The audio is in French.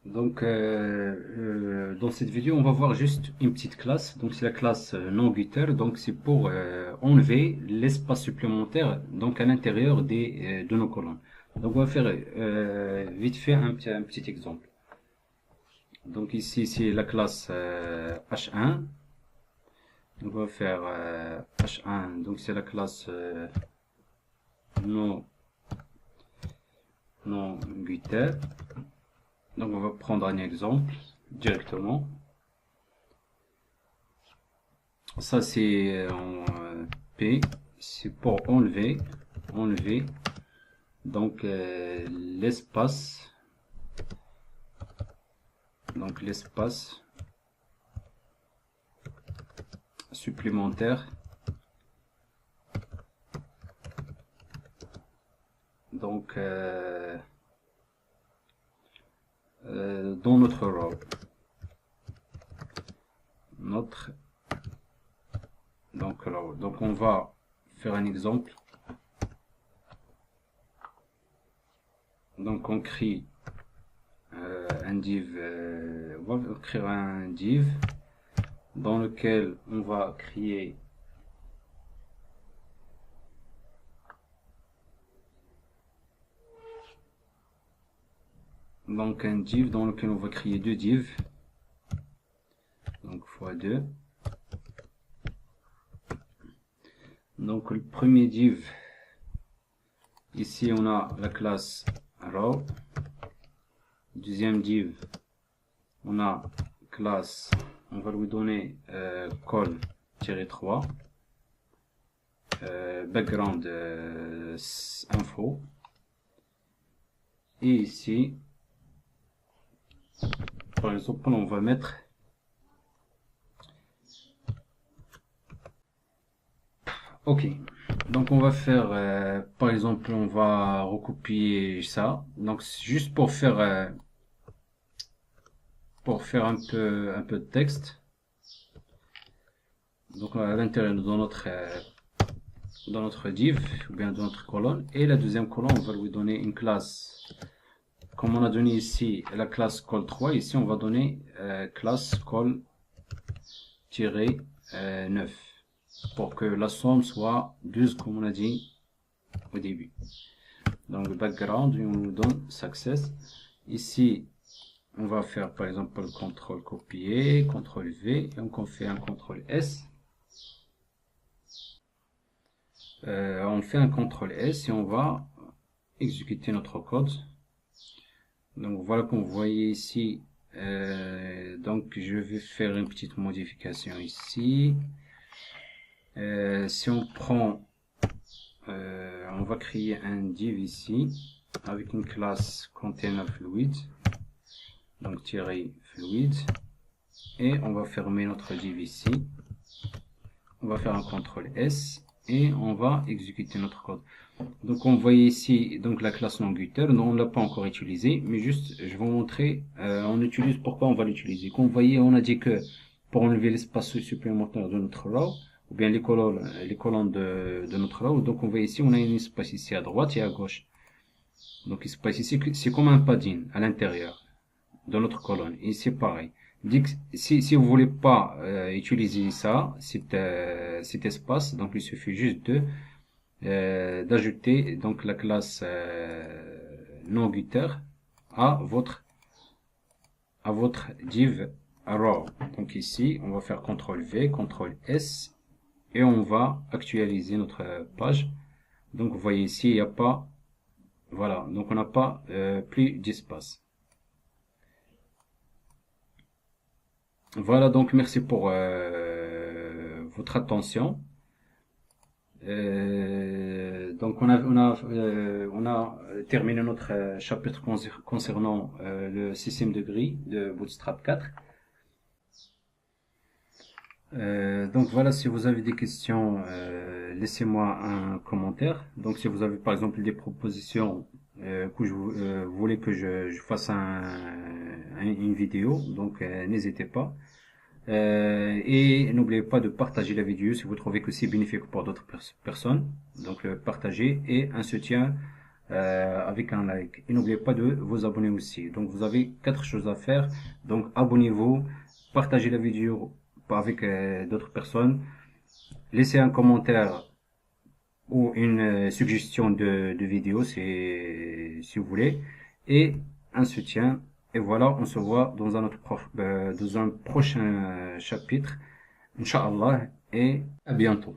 Donc, dans cette vidéo, on va voir juste une petite classe. Donc, c'est la classe non-gutter. Donc, c'est pour enlever l'espace supplémentaire donc à l'intérieur de nos colonnes. Donc, on va faire vite fait un petit exemple. Donc, ici, c'est la classe H1. Donc, on va faire H1. Donc, c'est la classe non, non-gutter. Donc, on va prendre un exemple directement. Ça c'est en P, c'est pour enlever donc l'espace, supplémentaire donc dans notre row, donc on va faire un exemple. Donc on crée un div, on va créer un div dans lequel on va créer donc un div dans lequel on va créer deux divs, donc x2. Donc le premier div, ici on a la classe row. Deuxième div, on a classe, on va lui donner col-3 background info. Et ici, par exemple, on va mettre OK. Donc on va faire, par exemple, on va recopier ça. Donc juste pour faire un peu de texte. Donc à l'intérieur dans notre div ou bien dans notre colonne. Et la deuxième colonne, on va lui donner une classe. Comme on a donné ici la classe col3, ici on va donner classe col-9 pour que la somme soit 12 comme on a dit au début. Donc le background, on nous donne success. Ici, on va faire par exemple le contrôle copier, contrôle V, et donc on fait un contrôle S. On fait un contrôle S et on va exécuter notre code. Donc voilà, comme vous voyez ici, donc je vais faire une petite modification ici. Si on prend, on va créer un div ici avec une classe container fluid, donc tirer fluid, et on va fermer notre div ici. On va faire un contrôle S et on va exécuter notre code. Donc on voit ici donc la classe non-gutter, on ne l'a pas encore utilisée, mais juste je vais vous montrer on utilise pourquoi on va l'utiliser. Comme vous voyez, on a dit que pour enlever l'espace supplémentaire de notre row, ou bien les colonnes de notre row, donc on voit ici, on a un espace ici à droite et à gauche. Donc l'espace ici, c'est comme un padding à l'intérieur de notre colonne, et c'est pareil. Si vous voulez pas utiliser ça, cet espace, donc il suffit juste d'ajouter donc la classe non gutter à votre div row. Donc ici, on va faire CTRL V, CTRL S et on va actualiser notre page. Donc vous voyez ici, il n'y a pas, voilà, donc on n'a pas plus d'espace. Voilà, donc merci pour votre attention. Donc on a terminé notre chapitre concernant le système de grille de Bootstrap 4. Donc voilà, si vous avez des questions, laissez-moi un commentaire. Donc si vous avez par exemple des propositions que vous voulez que je fasse une vidéo, donc n'hésitez pas. Et n'oubliez pas de partager la vidéo si vous trouvez que c'est bénéfique pour d'autres personnes. Donc le partager et un soutien avec un like. Et n'oubliez pas de vous abonner aussi. Donc vous avez 4 choses à faire. Donc abonnez-vous, partagez la vidéo avec d'autres personnes, laissez un commentaire ou une suggestion de vidéo si vous voulez, et un soutien. Et voilà, on se voit dans dans un prochain chapitre, Inch'Allah, et à bientôt.